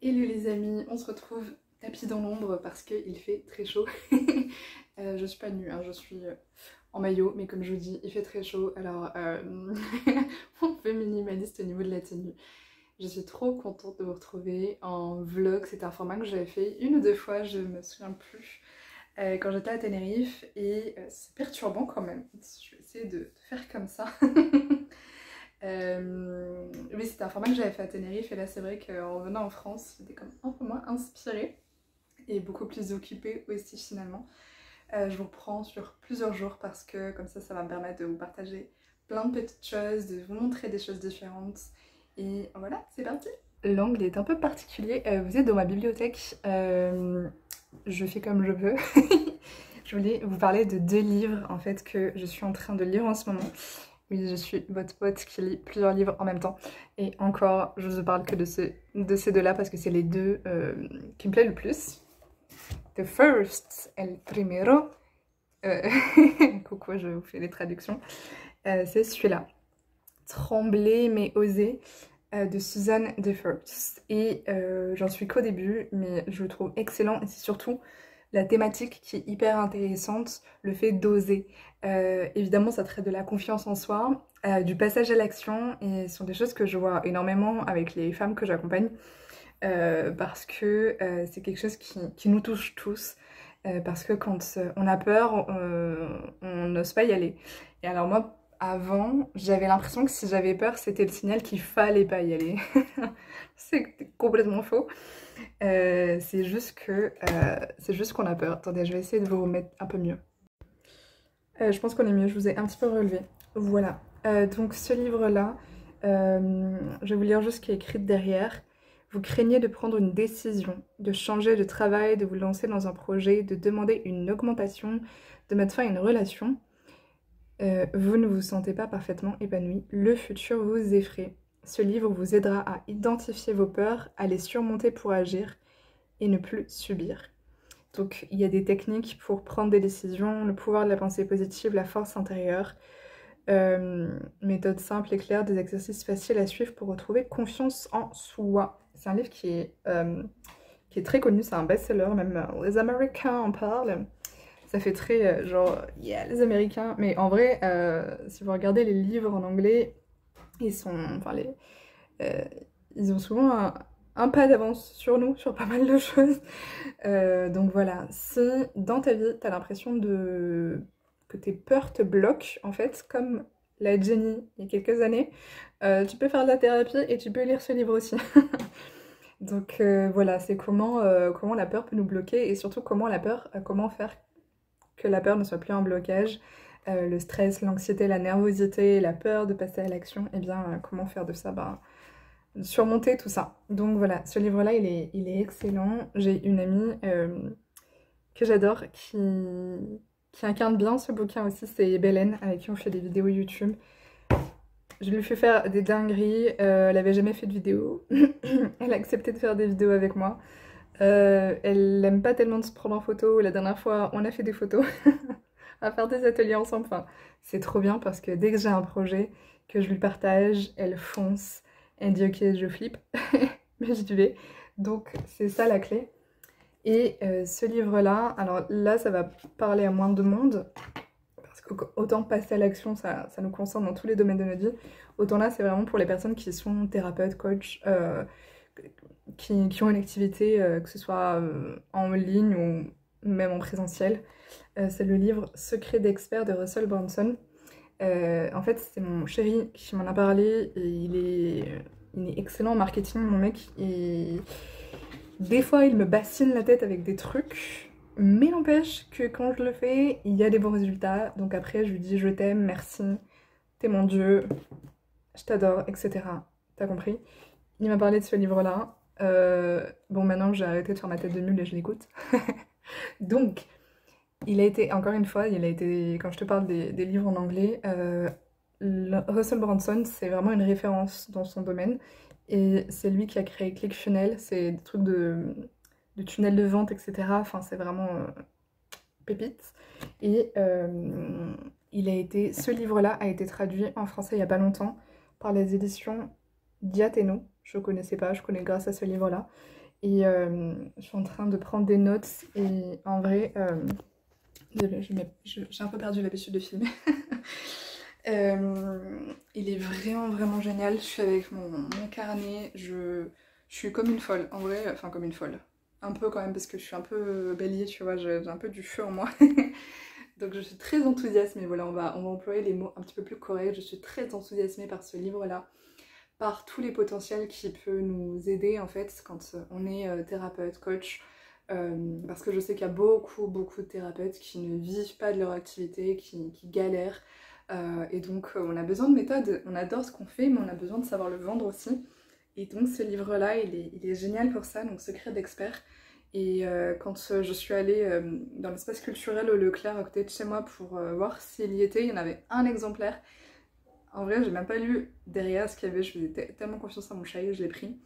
Hello les amis, on se retrouve tapis dans l'ombre parce qu'il fait très chaud. Je suis pas nue, hein, je suis en maillot, mais comme je vous dis, il fait très chaud, alors on fait minimaliste au niveau de la tenue. Je suis trop contente de vous retrouver en vlog, c'est un format que j'avais fait une ou deux fois, je me souviens plus, quand j'étais à Tenerife, et c'est perturbant quand même. Je vais essayer de faire comme ça. Oui, c'était un format que j'avais fait à Tenerife et là c'est vrai qu'en revenant en France, j'étais comme un peu moins inspirée et beaucoup plus occupée aussi finalement. Je vous reprends sur plusieurs jours parce que comme ça va me permettre de vous partager plein de petites choses, de vous montrer des choses différentes. Et voilà, c'est parti. L'angle est un peu particulier, vous êtes dans ma bibliothèque, je fais comme je veux. Je voulais vous parler de deux livres en fait que je suis en train de lire en ce moment. Oui, je suis votre pote qui lit plusieurs livres en même temps. Et encore, je ne vous parle que de ces deux-là parce que c'est les deux qui me plaisent le plus. The first, el primero. Coucou, je vous fais les traductions. C'est celui-là. Trembler mais oser de Suzanne de First. Et j'en suis qu'au début, mais je le trouve excellent. Et c'est surtout la thématique qui est hyper intéressante, le fait d'oser. Évidemment, ça traite de la confiance en soi, du passage à l'action, et ce sont des choses que je vois énormément avec les femmes que j'accompagne, parce que c'est quelque chose qui nous touche tous, parce que quand on a peur, on n'ose pas y aller. Et alors moi, avant, j'avais l'impression que si j'avais peur, c'était le signal qu'il fallait pas y aller. C'est complètement faux. C'est juste qu'on a peur. Attendez, je vais essayer de vous remettre un peu mieux. Je pense qu'on est mieux, je vous ai un petit peu relevé. Voilà. Donc ce livre-là, je vais vous lire juste ce qui est écrit derrière. Vous craignez de prendre une décision, de changer de travail, de vous lancer dans un projet, de demander une augmentation, de mettre fin à une relation. Vous ne vous sentez pas parfaitement épanoui. Le futur vous effraie. Ce livre vous aidera à identifier vos peurs, à les surmonter pour agir et ne plus subir. Donc il y a des techniques pour prendre des décisions, le pouvoir de la pensée positive, la force intérieure, méthode simple et claire, des exercices faciles à suivre pour retrouver confiance en soi. C'est un livre qui est très connu, c'est un best-seller, même les Américains en parlent. Ça fait très genre, yeah, les Américains. Mais en vrai, si vous regardez les livres en anglais, euh, ils ont souvent un pas d'avance sur nous, sur pas mal de choses. Donc voilà, si dans ta vie, t'as l'impression que tes peurs te bloquent, en fait, comme la Jenny il y a quelques années, tu peux faire de la thérapie et tu peux lire ce livre aussi. Donc voilà, c'est comment la peur peut nous bloquer et surtout comment faire que la peur ne soit plus un blocage. Le stress, l'anxiété, la nervosité, la peur de passer à l'action, et bien comment faire de ça surmonter tout ça. Donc voilà, ce livre-là, il est excellent. J'ai une amie que j'adore qui incarne bien ce bouquin aussi, c'est Bélène, avec qui on fait des vidéos YouTube. Je lui fais faire des dingueries, elle avait jamais fait de vidéo. Elle a accepté de faire des vidéos avec moi. Elle aime pas tellement de se prendre en photo. La dernière fois, on a fait des photos. À faire des ateliers ensemble. Enfin, c'est trop bien parce que dès que j'ai un projet que je lui partage, elle fonce. Elle dit ok, je flippe, mais j'y vais. Donc c'est ça la clé. Et ce livre-là, alors là ça va parler à moins de monde, parce qu'autant passer à l'action, ça nous concerne dans tous les domaines de notre vie, autant là c'est vraiment pour les personnes qui sont thérapeutes, coachs, qui ont une activité, que ce soit en ligne ou même en présentiel. C'est le livre Secret d'expert de Russell Brunson. En fait, c'est mon chéri qui m'en a parlé et il est excellent en marketing, mon mec. Et des fois, il me bassine la tête avec des trucs, mais n'empêche que quand je le fais, il y a des bons résultats. Donc après, je lui dis je t'aime, merci, t'es mon dieu, je t'adore, etc. T'as compris? Il m'a parlé de ce livre-là. Bon, maintenant j'ai arrêté de faire ma tête de mule et je l'écoute. Donc, il a été, encore une fois, quand je te parle des livres en anglais, Russell Brunson, c'est vraiment une référence dans son domaine. Et c'est lui qui a créé ClickFunnels, c'est des trucs de tunnel de vente, etc. Enfin, c'est vraiment pépite. Et ce livre-là a été traduit en français il n'y a pas longtemps par les éditions Diathéno. Je ne connaissais pas, je connais grâce à ce livre-là. Et je suis en train de prendre des notes et en vrai, désolée, j'ai un peu perdu l'habitude de filmer. Il est vraiment génial. Je suis avec mon carnet, je suis comme une folle, en vrai, enfin comme une folle. Un peu quand même parce que je suis un peu bélier, tu vois, j'ai un peu du feu en moi. Donc je suis très enthousiasmée, voilà, on va employer les mots un petit peu plus corrects. Je suis très enthousiasmée par ce livre-là, par tous les potentiels qui peut nous aider en fait quand on est thérapeute, coach. Parce que je sais qu'il y a beaucoup de thérapeutes qui ne vivent pas de leur activité, qui galèrent. Et donc on a besoin de méthode, on adore ce qu'on fait, mais on a besoin de savoir le vendre aussi. Et donc ce livre-là, il est génial pour ça, donc Secret d'expert. Et quand je suis allée dans l'espace culturel au Leclerc à côté de chez moi pour voir s'il y était, il y en avait un exemplaire. En vrai, j'ai même pas lu derrière ce qu'il y avait, je faisais tellement confiance à mon chéri, je l'ai pris.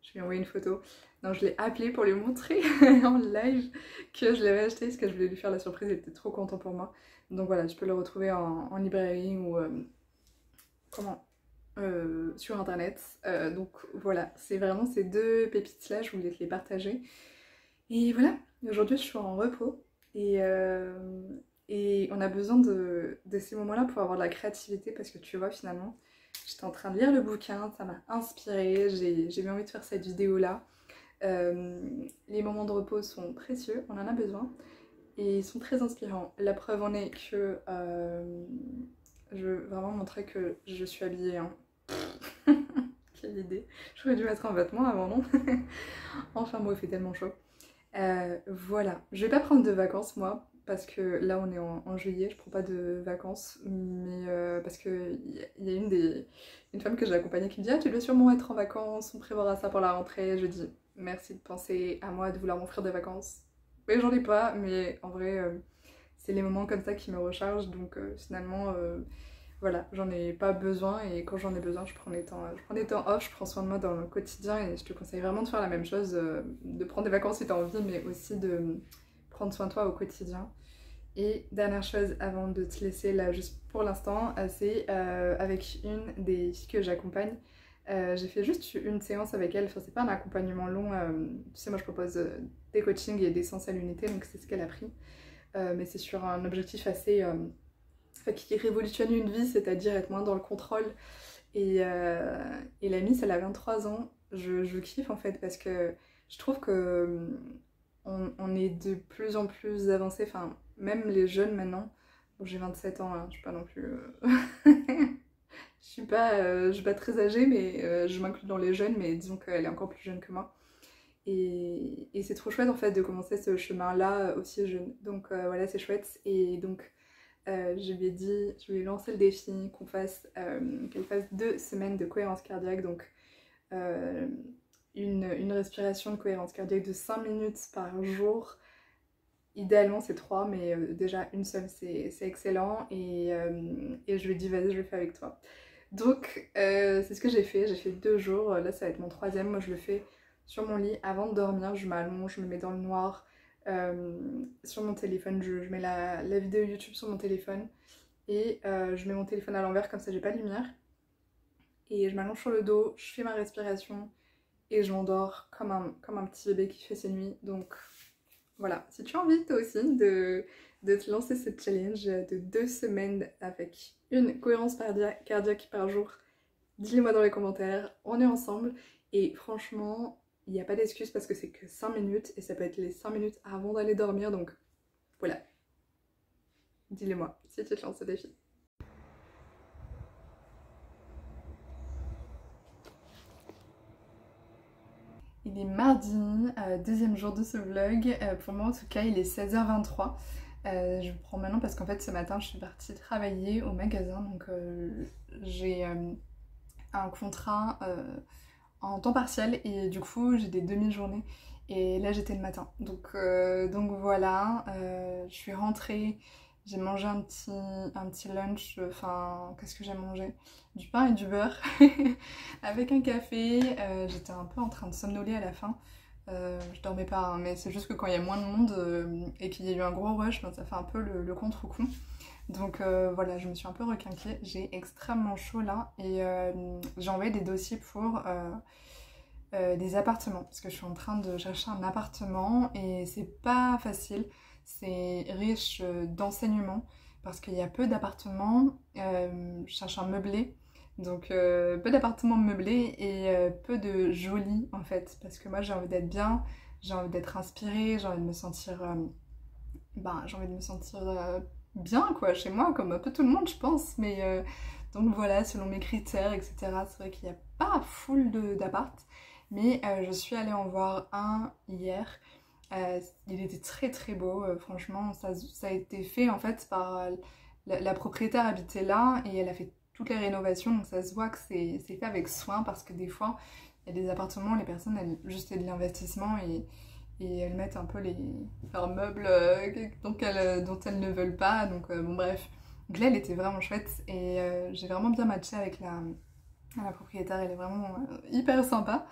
Je lui ai envoyé une photo. Non, je l'ai appelé pour lui montrer en live que je l'avais acheté parce que je voulais lui faire la surprise, il était trop content pour moi. Donc voilà, tu peux le retrouver en librairie ou sur internet. Donc voilà, c'est vraiment ces deux pépites-là, je voulais te les partager. Et voilà, aujourd'hui je suis en repos et on a besoin de ces moments-là pour avoir de la créativité parce que tu vois finalement, j'étais en train de lire le bouquin, ça m'a inspirée, j'ai bien envie de faire cette vidéo-là. Les moments de repos sont précieux, on en a besoin et ils sont très inspirants. La preuve en est que je veux vraiment montrer que je suis habillée. Hein. Quelle idée, j'aurais dû mettre un vêtement avant, non? Enfin bon, il fait tellement chaud. Voilà, je vais pas prendre de vacances moi, parce que là on est en juillet, je prends pas de vacances, mais parce que il y a une femme que j'ai accompagnée qui me dit ah tu dois sûrement être en vacances, on prévoira ça pour la rentrée. Je dis merci de penser à moi, de vouloir m'offrir des vacances. Oui j'en ai pas, mais en vrai c'est les moments comme ça qui me rechargent, donc finalement voilà, j'en ai pas besoin et quand j'en ai besoin, je prends des temps off, je prends soin de moi dans le quotidien et je te conseille vraiment de faire la même chose, de prendre des vacances si t'as envie, mais aussi de prendre soin de toi au quotidien. Et dernière chose avant de te laisser là juste pour l'instant, c'est avec une des filles que j'accompagne. J'ai fait juste une séance avec elle, enfin c'est pas un accompagnement long, tu sais moi je propose des coachings et des séances à l'unité donc c'est ce qu'elle a pris. Mais c'est sur un objectif assez enfin, qui révolutionne une vie, c'est-à-dire être moins dans le contrôle. Et la Miss, elle a 23 ans. Je kiffe en fait parce que je trouve que on est de plus en plus avancé. Enfin, même les jeunes maintenant. Bon, j'ai 27 ans, hein, je suis pas non plus. Je suis pas très âgée, mais je m'inclus dans les jeunes, mais disons qu'elle est encore plus jeune que moi. Et c'est trop chouette en fait de commencer ce chemin-là aussi jeune. Donc voilà, c'est chouette. Et donc je lui ai dit, je lui ai lancé le défi qu'elle fasse 2 semaines de cohérence cardiaque, donc euh, une respiration de cohérence cardiaque de 5 minutes par jour. Idéalement c'est 3, mais déjà une seule c'est excellent et je lui ai dit vas-y je le fais avec toi. Donc c'est ce que j'ai fait 2 jours, là ça va être mon troisième, moi je le fais sur mon lit avant de dormir, je m'allonge, je me mets dans le noir. Sur mon téléphone, je mets la vidéo YouTube sur mon téléphone et je mets mon téléphone à l'envers comme ça j'ai pas de lumière et je m'allonge sur le dos, je fais ma respiration et je m'endors comme un petit bébé qui fait ses nuits. Donc voilà, si tu as envie toi aussi de te lancer ce challenge de 2 semaines avec une cohérence cardiaque par jour, dis-le-moi dans les commentaires, on est ensemble et franchement il n'y a pas d'excuse parce que c'est que 5 minutes et ça peut être les 5 minutes avant d'aller dormir, donc voilà. Dis-le-moi si tu te lances ce défi. Il est mardi, deuxième jour de ce vlog. Pour moi en tout cas il est 16h23. Je vous prends maintenant parce qu'en fait ce matin je suis partie travailler au magasin, donc j'ai un contrat en temps partiel et du coup j'ai des demi-journées et là j'étais le matin donc voilà, je suis rentrée, j'ai mangé un petit lunch, enfin qu'est-ce que j'ai mangé, du pain et du beurre avec un café. J'étais un peu en train de somnoler à la fin, je dormais pas hein, mais c'est juste que quand il y a moins de monde et qu'il y a eu un gros rush, ben, ça fait un peu le contre-coup. Donc voilà, je me suis un peu requinquée, j'ai extrêmement chaud là et j'ai envoyé des dossiers pour des appartements, parce que je suis en train de chercher un appartement et c'est pas facile, c'est riche d'enseignements, parce qu'il y a peu d'appartements, je cherche un meublé, donc peu d'appartements meublés et peu de jolis en fait, parce que moi j'ai envie d'être bien, j'ai envie d'être inspirée, j'ai envie de me sentir, j'ai envie de me sentir bien quoi, chez moi, comme un peu tout le monde je pense, mais donc voilà, selon mes critères, etc. C'est vrai qu'il n'y a pas full d'appart, mais je suis allée en voir un hier. Il était très très beau, franchement, ça a été fait en fait par la propriétaire habitait là et elle a fait toutes les rénovations, donc ça se voit que c'est fait avec soin parce que des fois, il y a des appartements, les personnes, elles juste c'est de l'investissement et elles mettent un peu leurs meubles dont elles ne veulent pas, donc bon bref. Donc là, elle était vraiment chouette et j'ai vraiment bien matché avec la propriétaire, elle est vraiment hyper sympa.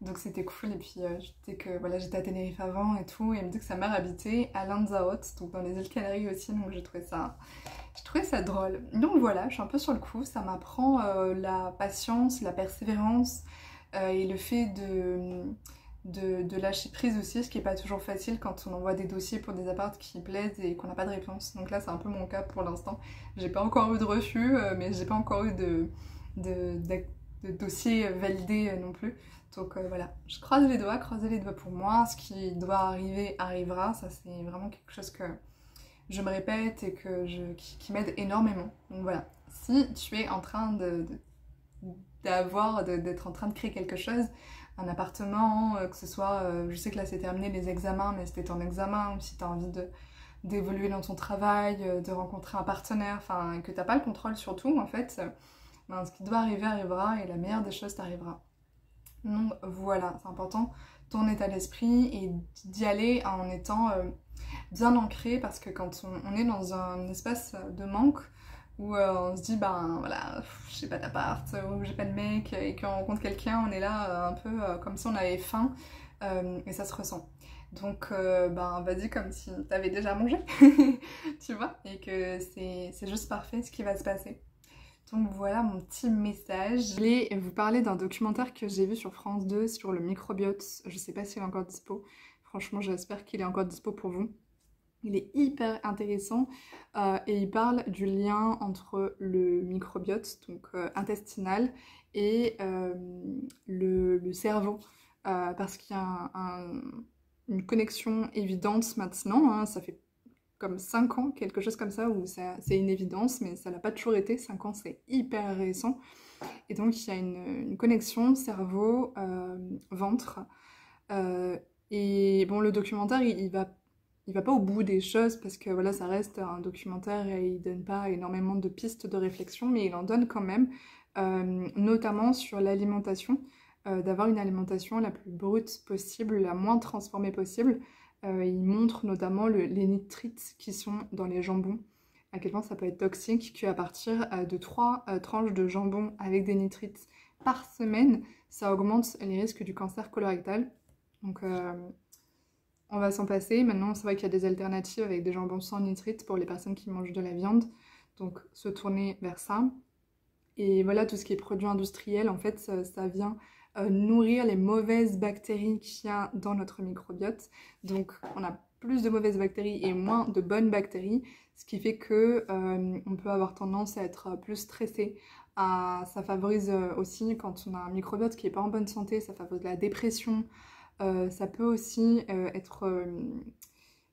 Donc c'était cool et puis voilà, j'étais à Tenerife avant et tout et elle me dit que sa mère habitait à Lanzarote, donc dans les îles Canaries aussi, donc j'ai trouvé ça drôle. Donc voilà, je suis un peu sur le coup, ça m'apprend la patience, la persévérance et le fait de lâcher prise aussi, ce qui est pas toujours facile quand on envoie des dossiers pour des apparts qui plaisent et qu'on n'a pas de réponse. Donc là c'est un peu mon cas pour l'instant. J'ai pas encore eu de refus, mais j'ai pas encore eu de, de dossier validé non plus. Donc voilà, je croisez les doigts pour moi, ce qui doit arriver arrivera, ça c'est vraiment quelque chose que je me répète et qui m'aide énormément. Donc voilà, si tu es en train d'être en train de créer quelque chose, un appartement, que ce soit, je sais que là c'est terminé les examens, mais c'était en examen, ou si tu as envie d'évoluer dans ton travail, de rencontrer un partenaire, enfin, que tu n'as pas le contrôle sur tout, en fait, ben, ce qui doit arriver arrivera et la meilleure des choses t'arrivera. Donc voilà, c'est important, ton état d'esprit et d'y aller en étant bien ancré parce que quand on est dans un espace de manque où on se dit ben voilà, j'ai pas d'appart ou j'ai pas de mec et qu'on rencontre quelqu'un, on est là un peu comme si on avait faim et ça se ressent. Donc ben vas-y comme si t'avais déjà mangé, tu vois, et que c'est juste parfait ce qui va se passer. Donc voilà mon petit message. Je voulais vous parler d'un documentaire que j'ai vu sur France 2 sur le microbiote. Je sais pas s'il est encore dispo. Franchement, j'espère qu'il est encore dispo pour vous. Il est hyper intéressant et il parle du lien entre le microbiote, donc intestinal, et le cerveau. Parce qu'il y a une connexion évidente maintenant, hein, ça fait comme 5 ans, quelque chose comme ça, où c'est une évidence, mais ça l'a pas toujours été. 5 ans, c'est hyper récent. Et donc, il y a une connexion cerveau-ventre. Et bon, le documentaire, il va pas au bout des choses, parce que voilà, ça reste un documentaire et il donne pas énormément de pistes de réflexion, mais il en donne quand même, notamment sur l'alimentation, d'avoir une alimentation la plus brute possible, la moins transformée possible. Il montre notamment les nitrites qui sont dans les jambons, à quel point ça peut être toxique, qu'à partir de 3 tranches de jambon avec des nitrites par semaine, ça augmente les risques du cancer colorectal. Donc on va s'en passer. Maintenant, c'est vrai qu'il y a des alternatives avec des jambons sans nitrites pour les personnes qui mangent de la viande. Donc se tourner vers ça. Et voilà, tout ce qui est produits industriels, en fait, ça vient nourrir les mauvaises bactéries qu'il y a dans notre microbiote. Donc, on a plus de mauvaises bactéries et moins de bonnes bactéries, ce qui fait que on peut avoir tendance à être plus stressé. Ça favorise aussi, quand on a un microbiote qui n'est pas en bonne santé, ça favorise la dépression. Ça peut aussi être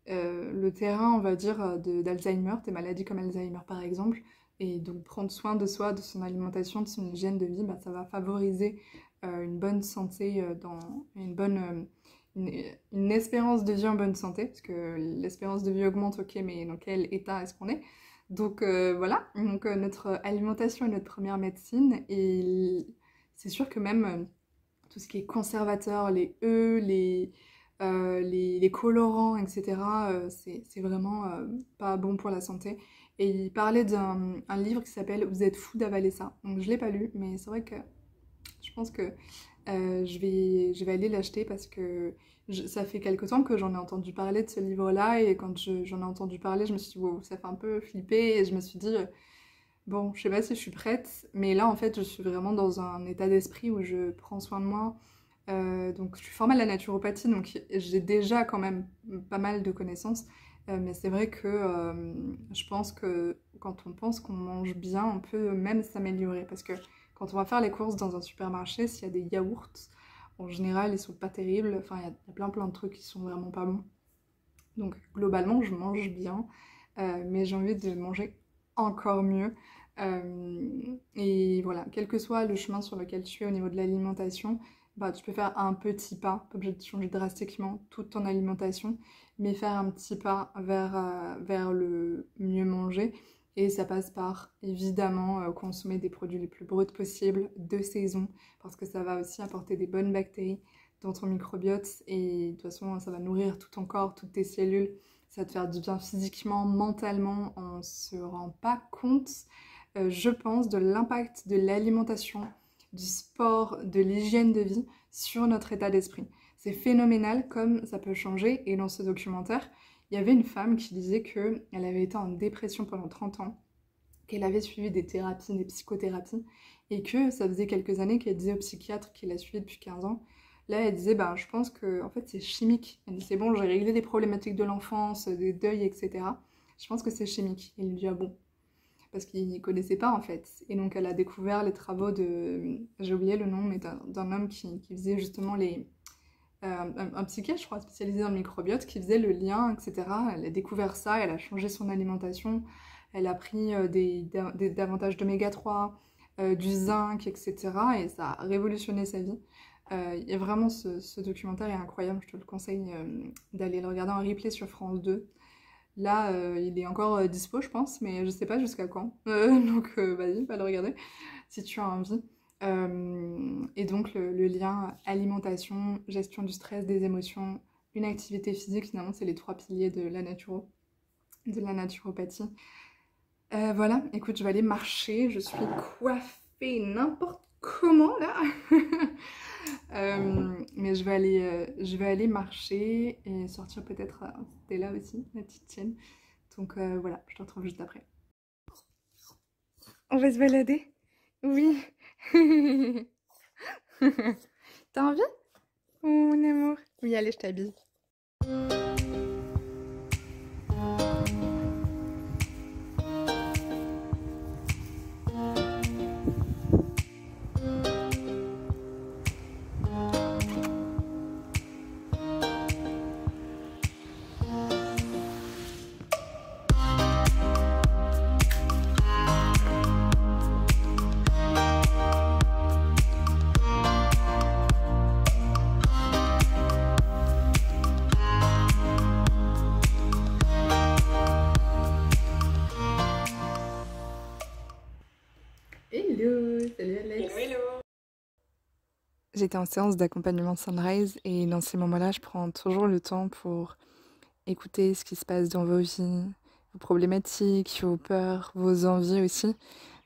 le terrain, on va dire, d'Alzheimer, des maladies comme Alzheimer par exemple. Et donc prendre soin de soi, de son alimentation, de son hygiène de vie, bah, ça va favoriser une bonne santé, une espérance de vie en bonne santé, parce que l'espérance de vie augmente, ok, mais dans quel état est-ce qu'on est? Donc voilà, donc notre alimentation est notre première médecine, et c'est sûr que même tout ce qui est conservateur, les les colorants, etc., c'est vraiment pas bon pour la santé. Et il parlait d'un livre qui s'appelle Vous êtes fou d'avaler ça. Donc je l'ai pas lu, mais c'est vrai que je pense que je vais aller l'acheter parce que ça fait quelque temps que j'en ai entendu parler de ce livre-là et quand j'en ai entendu parler, je me suis dit wow, ça fait un peu flipper et je me suis dit bon, je sais pas si je suis prête, mais là en fait je suis vraiment dans un état d'esprit où je prends soin de moi, Donc je suis formée à la naturopathie, donc j'ai déjà quand même pas mal de connaissances. Mais c'est vrai que je pense que quand on pense qu'on mange bien, on peut même s'améliorer. Parce que quand on va faire les courses dans un supermarché, s'il y a des yaourts, en général, ils sont pas terribles. Enfin, il y a plein de trucs qui sont vraiment pas bons. Donc globalement, je mange bien, mais j'ai envie de manger encore mieux. Et voilà, quel que soit le chemin sur lequel tu es au niveau de l'alimentation, bah, tu peux faire un petit pas, pas obligé de changer drastiquement toute ton alimentation, mais faire un petit pas vers le mieux manger. Et ça passe par évidemment consommer des produits les plus bruts possibles, de saison, parce que ça va aussi apporter des bonnes bactéries dans ton microbiote et de toute façon ça va nourrir tout ton corps, toutes tes cellules, ça va te faire du bien physiquement, mentalement, on se rend pas compte, je pense, de l'impact de l'alimentation, du sport, de l'hygiène de vie sur notre état d'esprit. C'est phénoménal comme ça peut changer et dans ce documentaire, il y avait une femme qui disait qu'elle avait été en dépression pendant 30 ans, qu'elle avait suivi des thérapies, des psychothérapies, et que ça faisait quelques années qu'elle disait au psychiatre qui l'a suivi depuis 15 ans, là elle disait, bah, je pense que en fait, c'est chimique. Elle dit, c'est bon, j'ai réglé des problématiques de l'enfance, des deuils, etc. Je pense que c'est chimique. Et il lui dit, ah bon, parce qu'il n'y connaissait pas en fait. Et donc elle a découvert les travaux de, j'ai oublié le nom, mais d'un homme qui faisait justement un psychiatre, je crois, spécialisé dans le microbiote, qui faisait le lien, etc. Elle a découvert ça, elle a changé son alimentation, elle a pris davantage d'oméga 3, du zinc, etc. Et ça a révolutionné sa vie. Il y a vraiment ce documentaire est incroyable, je te le conseille d'aller le regarder en replay sur France 2. Là, il est encore dispo, je pense, mais je sais pas jusqu'à quand. Donc, vas-y, va le regarder si tu as envie. Et donc, le lien alimentation, gestion du stress, des émotions, une activité physique, finalement, c'est les 3 piliers de la naturopathie. Voilà, écoute, je vais aller marcher. Je suis coiffée n'importe comment, là. Mais je vais aller marcher et sortir peut-être Stella aussi, la petite tienne. Donc voilà, je te retrouve juste après. On va se balader? Oui. T'as envie? Oh, mon amour. Oui, allez, je t'habille. Hello, salut Alex. Hello, hello. J'étais en séance d'accompagnement Sunrise et dans ces moments-là, je prends toujours le temps pour écouter ce qui se passe dans vos vies, vos problématiques, vos peurs, vos envies aussi,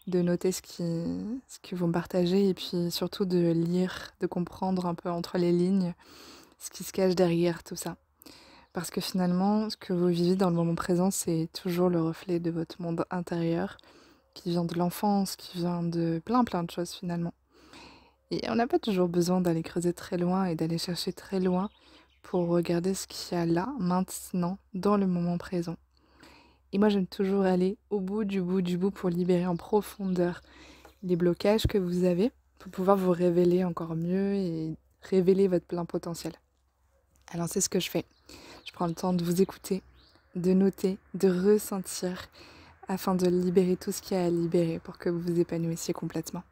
de noter ce que vous me partagez et puis surtout de lire, de comprendre un peu entre les lignes ce qui se cache derrière tout ça. Parce que finalement, ce que vous vivez dans le moment présent, c'est toujours le reflet de votre monde intérieur, qui vient de l'enfance, qui vient de plein de choses finalement. Et on n'a pas toujours besoin d'aller creuser très loin et d'aller chercher très loin pour regarder ce qu'il y a là, maintenant, dans le moment présent. Et moi, j'aime toujours aller au bout du bout pour libérer en profondeur les blocages que vous avez, pour pouvoir vous révéler encore mieux et révéler votre plein potentiel. Alors c'est ce que je fais. Je prends le temps de vous écouter, de noter, de ressentir, afin de libérer tout ce qu'il y a à libérer pour que vous vous épanouissiez complètement.